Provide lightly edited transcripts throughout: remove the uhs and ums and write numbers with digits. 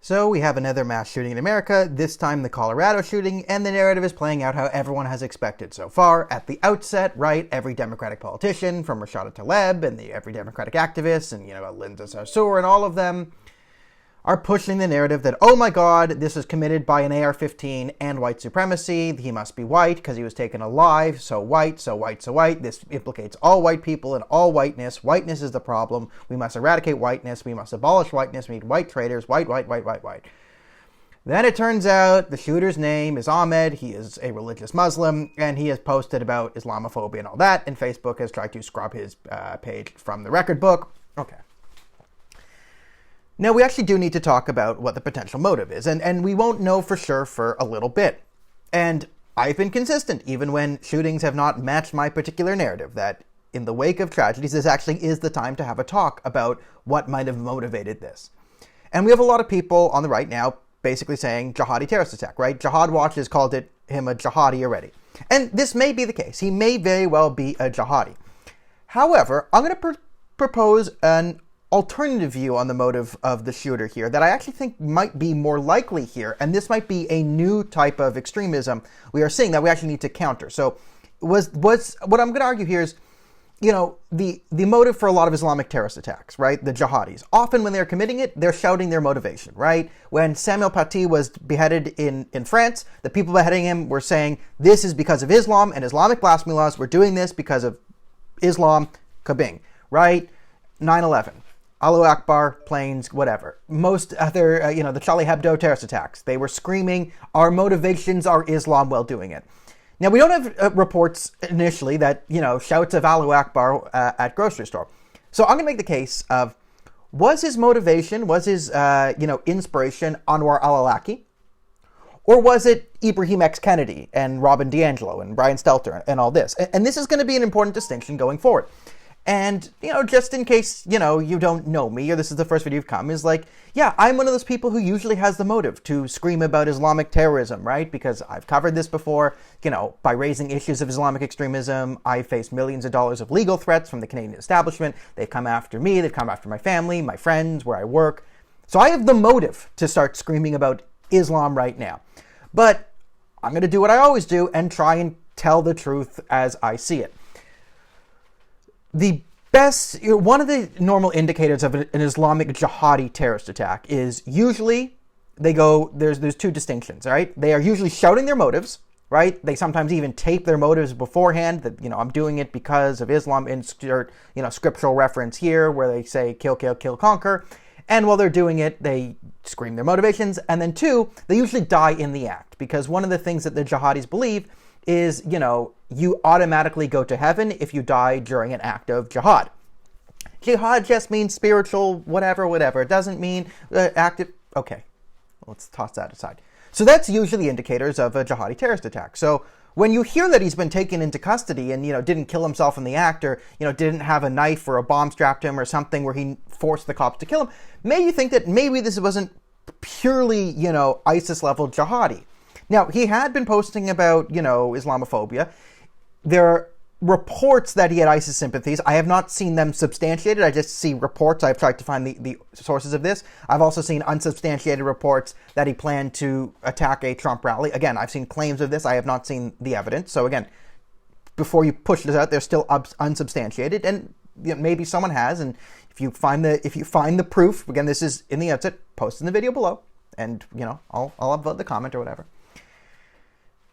So we have another mass shooting in America, this time the Colorado shooting, and the narrative is playing out how everyone has expected so far. At the outset, right, every Democratic politician, from Rashida Tlaib and every Democratic activist, and, Linda Sarsour and all of them, are pushing the narrative that, oh my God, this is committed by an AR-15 and white supremacy. He must be white because he was taken alive. So white, so white, so white. This implicates all white people and all whiteness. Whiteness is the problem. We must eradicate whiteness. We must abolish whiteness. We need white traitors. White, white, white, white, white. Then it turns out the shooter's name is Ahmed. He is a religious Muslim, and he has posted about Islamophobia and all that, and Facebook has tried to scrub his page from the record book. Okay. Now, we actually do need to talk about what the potential motive is, and we won't know for sure for a little bit. And I've been consistent, even when shootings have not matched my particular narrative, that in the wake of tragedies, this actually is the time to have a talk about what might have motivated this. And we have a lot of people on the right now basically saying jihadi terrorist attack, right? Jihad Watch has called him a jihadi already. And this may be the case. He may very well be a jihadi. However, I'm going to propose an alternative view on the motive of the shooter here that I actually think might be more likely here, and this might be a new type of extremism we are seeing that we actually need to counter. So what I'm going to argue here is, the motive for a lot of Islamic terrorist attacks, right? The jihadis. Often when they're committing it, they're shouting their motivation, right? When Samuel Paty was beheaded in France, the people beheading him were saying, this is because of Islam and Islamic blasphemy laws. We're doing this because of Islam, kabing, right? 9/11. Allahu Akbar, planes, whatever. Most other, the Charlie Hebdo terrorist attacks. They were screaming, our motivations are Islam while doing it. Now, we don't have reports initially that, shouts of Allahu Akbar at grocery store. So I'm going to make the case of, was his motivation, was his, inspiration Anwar al-Awlaki? Or was it Ibrahim X. Kennedy and Robin DiAngelo and Brian Stelter and all this? And this is going to be an important distinction going forward. And, just in case, you don't know me, or this is the first video you've come, is like, yeah, I'm one of those people who usually has the motive to scream about Islamic terrorism, right? Because I've covered this before, by raising issues of Islamic extremism, I faced millions of dollars of legal threats from the Canadian establishment. They've come after me, they've come after my family, my friends, where I work. So I have the motive to start screaming about Islam right now. But I'm going to do what I always do and try and tell the truth as I see it. The best, one of the normal indicators of an Islamic jihadi terrorist attack is usually there's two distinctions, right? They are usually shouting their motives, right? They sometimes even tape their motives beforehand that, I'm doing it because of Islam, insert, scriptural reference here where they say kill, kill, kill, conquer. And while they're doing it, they scream their motivations. And then two, they usually die in the act, because one of the things that the jihadis believe is, you automatically go to heaven if you die during an act of jihad. Jihad just means spiritual, whatever. It doesn't mean active. Okay, let's toss that aside. So that's usually indicators of a jihadi terrorist attack. So when you hear that he's been taken into custody and, didn't kill himself in the act, or, didn't have a knife or a bomb strapped to him or something where he forced the cops to kill him, maybe you think that maybe this wasn't purely, ISIS-level jihadi. Now, he had been posting about, Islamophobia. There are reports that he had ISIS sympathies. I have not seen them substantiated. I just see reports. I've tried to find the sources of this. I've also seen unsubstantiated reports that he planned to attack a Trump rally. Again, I've seen claims of this. I have not seen the evidence. So again, before you push this out, they're still unsubstantiated. And maybe someone has. And if you find the proof, again, this is in the outset, post in the video below. And, I'll upvote the comment or whatever.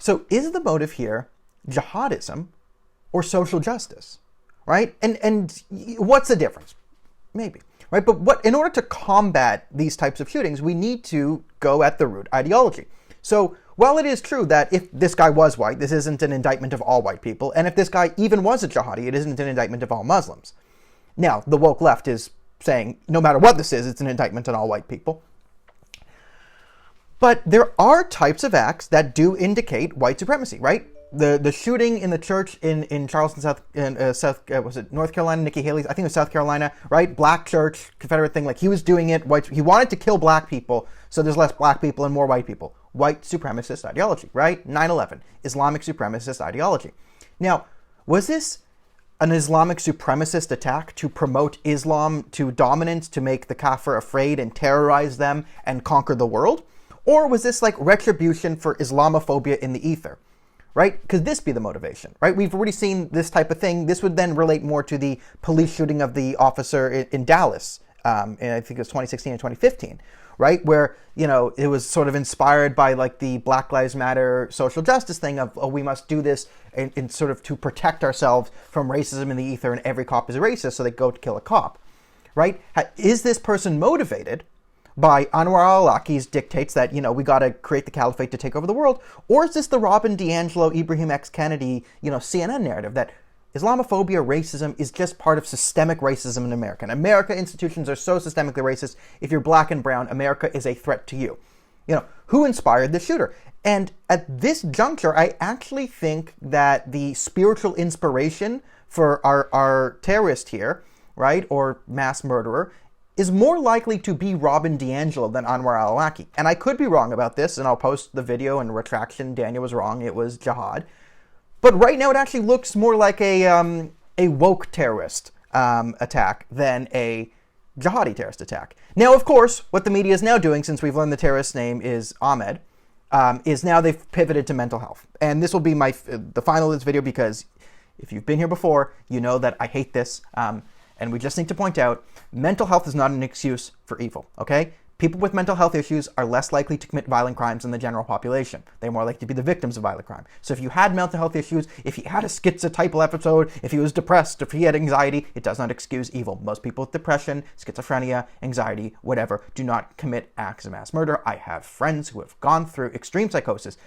So is the motive here jihadism or social justice, right? And what's the difference? Maybe, right? But in order to combat these types of shootings, we need to go at the root ideology. So while it is true that if this guy was white, this isn't an indictment of all white people, and if this guy even was a jihadi, it isn't an indictment of all Muslims. Now, the woke left is saying, no matter what this is, it's an indictment on all white people. But there are types of acts that do indicate white supremacy, right? The shooting in the church in Charleston, was it North Carolina, Nikki Haley's, I think it was South Carolina, right? Black church, Confederate thing, like he was doing it, he wanted to kill black people, so there's less black people and more white people. White supremacist ideology, right? 9/11, Islamic supremacist ideology. Now, was this an Islamic supremacist attack to promote Islam to dominance, to make the Kafir afraid and terrorize them and conquer the world? Or was this like retribution for Islamophobia in the ether, right? Could this be the motivation, right? We've already seen this type of thing. This would then relate more to the police shooting of the officer in Dallas, I think it was 2016 and 2015, right? Where, you know, it was sort of inspired by like the Black Lives Matter social justice thing of, oh, we must do this in sort of to protect ourselves from racism in the ether, and every cop is a racist, so they go to kill a cop, right? Is this person motivated by Anwar al-Awlaki's dictates that, you know, we got to create the caliphate to take over the world? Or is this the Robin DiAngelo, Ibrahim X. Kennedy, you know, CNN narrative that Islamophobia, racism is just part of systemic racism in America? And America institutions are so systemically racist. If you're black and brown, America is a threat to you. You know, who inspired the shooter? And at this juncture, I actually think that the spiritual inspiration for our terrorist here, right, or mass murderer, is more likely to be Robin DiAngelo than Anwar al-Awlaki. And I could be wrong about this, and I'll post the video and retraction. Daniel was wrong. It was Jihad. But right now it actually looks more like a woke terrorist attack than a jihadi terrorist attack. Now, of course, what the media is now doing, since we've learned the terrorist's name is Ahmed, is now they've pivoted to mental health. And this will be the final of this video, because if you've been here before, you know that I hate this. And we just need to point out, mental health is not an excuse for evil, okay? People with mental health issues are less likely to commit violent crimes than the general population. They're more likely to be the victims of violent crime. So if you had mental health issues, if you had a schizotypal episode, if he was depressed, if he had anxiety, it does not excuse evil. Most people with depression, schizophrenia, anxiety, whatever, do not commit acts of mass murder. I have friends who have gone through extreme psychosis,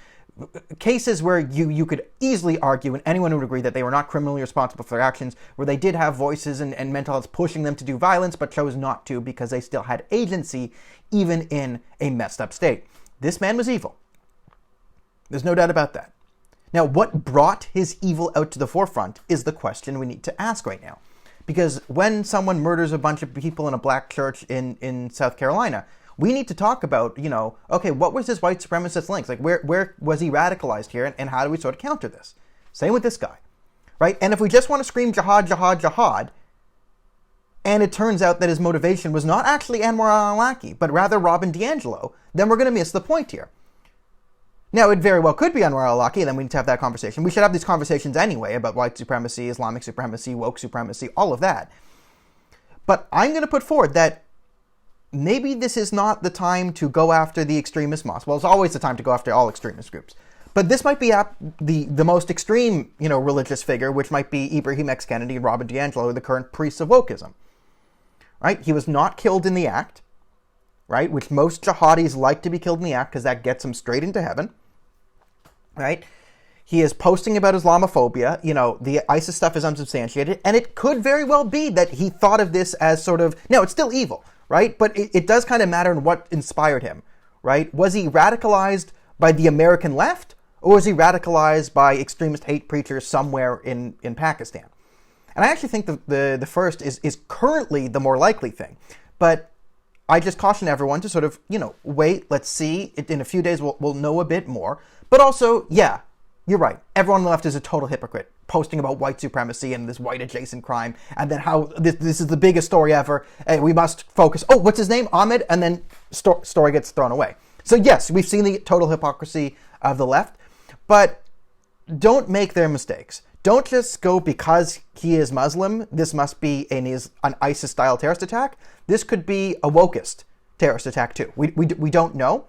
cases where you could easily argue, and anyone would agree, that they were not criminally responsible for their actions, where they did have voices and mental health pushing them to do violence, but chose not to because they still had agency, even in a messed up state. This man was evil. There's no doubt about that. Now, what brought his evil out to the forefront is the question we need to ask right now. Because when someone murders a bunch of people in a black church in South Carolina, we need to talk about, you know, okay, what was his white supremacist links? Like, where was he radicalized here, and how do we sort of counter this? Same with this guy, right? And if we just want to scream jihad, jihad, jihad, and it turns out that his motivation was not actually Anwar al-Awlaki, but rather Robin DiAngelo, then we're going to miss the point here. Now, it very well could be Anwar al-Awlaki, and then we need to have that conversation. We should have these conversations anyway about white supremacy, Islamic supremacy, woke supremacy, all of that. But I'm going to put forward that maybe this is not the time to go after the extremist mosque. Well, it's always the time to go after all extremist groups. But this might be the most extreme, you know, religious figure, which might be Ibrahim X. Kennedy and Robin DiAngelo, the current priests of wokeism. Right? He was not killed in the act, right? Which most jihadis like to be killed in the act because that gets them straight into heaven. Right? He is posting about Islamophobia. You know, the ISIS stuff is unsubstantiated. And it could very well be that he thought of this as sort of, no, it's still evil, right? But it does kind of matter in what inspired him, right? Was he radicalized by the American left? Or was he radicalized by extremist hate preachers somewhere in Pakistan? And I actually think the first is currently the more likely thing. But I just caution everyone to sort of, you know, wait, let's see. In a few days, we'll know a bit more. But also, yeah, you're right. Everyone on the left is a total hypocrite, posting about white supremacy and this white adjacent crime, and then how this is the biggest story ever, and we must focus. Oh, what's his name? Ahmed? And then story gets thrown away. So yes, we've seen the total hypocrisy of the left, but don't make their mistakes. Don't just go because he is Muslim, this must be an ISIS-style terrorist attack. This could be a wokist terrorist attack too. We don't know,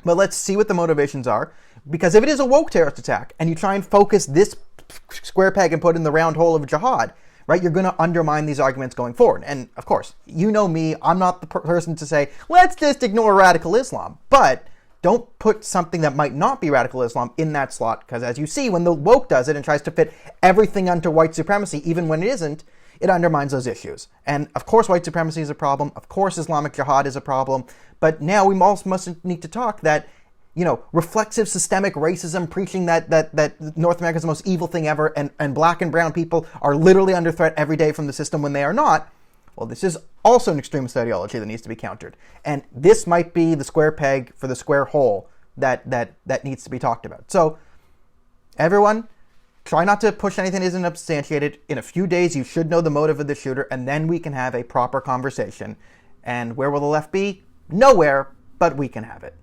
but let's see what the motivations are. Because if it is a woke terrorist attack, and you try and focus this square peg and put in the round hole of jihad, right, you're going to undermine these arguments going forward. And of course, you know me, I'm not the person to say, let's just ignore radical Islam. But don't put something that might not be radical Islam in that slot, because as you see, when the woke does it and tries to fit everything onto white supremacy, even when it isn't, it undermines those issues. And of course, white supremacy is a problem. Of course, Islamic jihad is a problem. But now we also must need to talk that, you know, reflexive systemic racism, preaching that North America is the most evil thing ever, and black and brown people are literally under threat every day from the system when they are not. Well, this is also an extremist ideology that needs to be countered. And this might be the square peg for the square hole that needs to be talked about. So, everyone, try not to push anything that isn't substantiated. In a few days, you should know the motive of the shooter, and then we can have a proper conversation. And where will the left be? Nowhere, but we can have it.